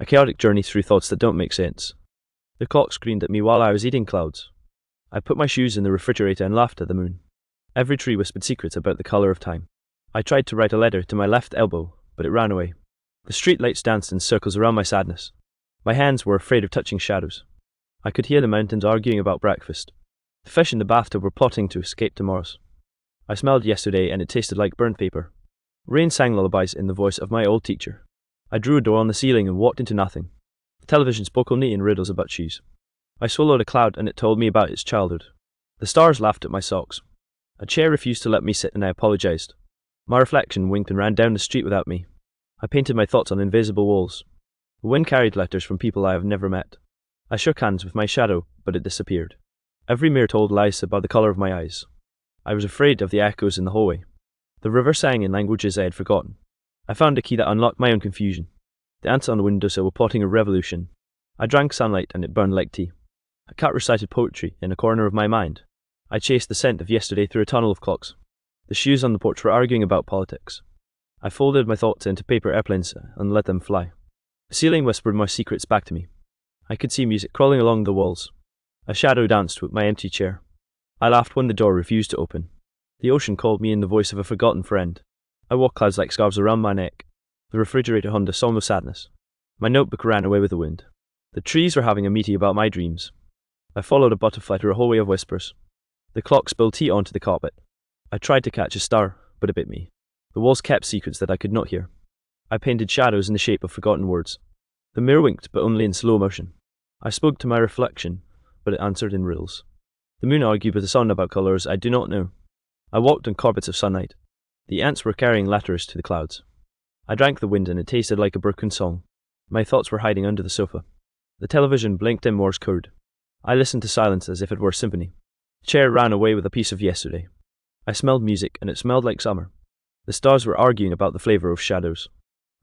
a chaotic journey through thoughts that don't make sense. The clock screamed at me while I was eating clouds. I put my shoes in the refrigerator and laughed at the moon. Every tree whispered secrets about the color of time. I tried to write a letter to my left elbow, but it ran away. The street lights danced in circles around my sadness. My hands were afraid of touching shadows. I could hear the mountains arguing about breakfast. The fish in the bathtub were plotting to escape tomorrows. I smelled yesterday and it tasted like burnt paper. Rain sang lullabies in the voice of my old teacher. I drew a door on the ceiling and walked into nothing. The television spoke only in riddles about shoes. I swallowed a cloud and it told me about its childhood. The stars laughed at my socks. A chair refused to let me sit and I apologized. My reflection winked and ran down the street without me. I painted my thoughts on invisible walls. The wind carried letters from people I have never met. I shook hands with my shadow, but it disappeared. Every mirror told lies about the color of my eyes. I was afraid of the echoes in the hallway. The river sang in languages I had forgotten. I found a key that unlocked my own confusion. The ants on the windowsill were plotting a revolution. I drank sunlight and it burned like tea. A cat recited poetry in a corner of my mind. I chased the scent of yesterday through a tunnel of clocks. The shoes on the porch were arguing about politics. I folded my thoughts into paper airplanes and let them fly. The ceiling whispered my secrets back to me. I could see music crawling along the walls. A shadow danced with my empty chair. I laughed when the door refused to open. The ocean called me in the voice of a forgotten friend. I wore clouds like scarves around my neck. The refrigerator hummed a song of sadness. My notebook ran away with the wind. The trees were having a meeting about my dreams. I followed a butterfly through a hallway of whispers. The clock spilled tea onto the carpet. I tried to catch a star, but it bit me. The walls kept secrets that I could not hear. I painted shadows in the shape of forgotten words. The mirror winked, but only in slow motion. I spoke to my reflection, but it answered in riddles. The moon argued with the sun about colors I do not know. I walked on carpets of sunlight. The ants were carrying letters to the clouds. I drank the wind and it tasted like a broken song. My thoughts were hiding under the sofa. The television blinked in Morse code. I listened to silence as if it were a symphony. The chair ran away with a piece of yesterday. I smelled music and it smelled like summer. The stars were arguing about the flavor of shadows.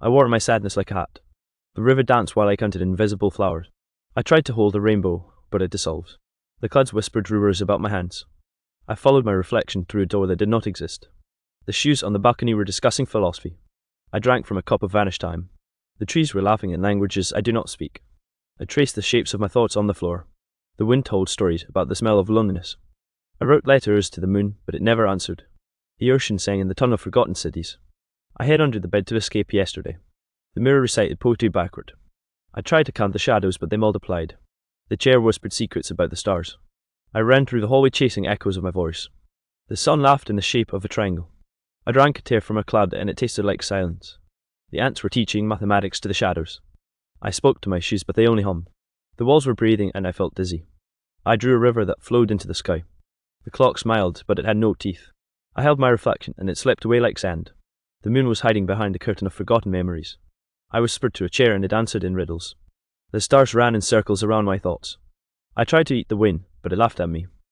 I wore my sadness like a hat. The river danced while I counted invisible flowers. I tried to hold a rainbow, but it dissolved. The clouds whispered rumors about my hands. I followed my reflection through a door that did not exist. The shoes on the balcony were discussing philosophy. I drank from a cup of vanished time. The trees were laughing in languages I do not speak. I traced the shapes of my thoughts on the floor. The wind told stories about the smell of loneliness. I wrote letters to the moon, but it never answered. The ocean sang in the tunnel of forgotten cities. I hid under the bed to escape yesterday. The mirror recited poetry backward. I tried to count the shadows, but they multiplied. The chair whispered secrets about the stars. I ran through the hallway chasing echoes of my voice. The sun laughed in the shape of a triangle. I drank a tear from a cloud and it tasted like silence. The ants were teaching mathematics to the shadows. I spoke to my shoes, but they only hummed. The walls were breathing and I felt dizzy. I drew a river that flowed into the sky. The clock smiled, but it had no teeth. I held my reflection and it slipped away like sand. The moon was hiding behind a curtain of forgotten memories. I whispered to a chair and it answered in riddles. The stars ran in circles around my thoughts. I tried to eat the wind, but it laughed at me.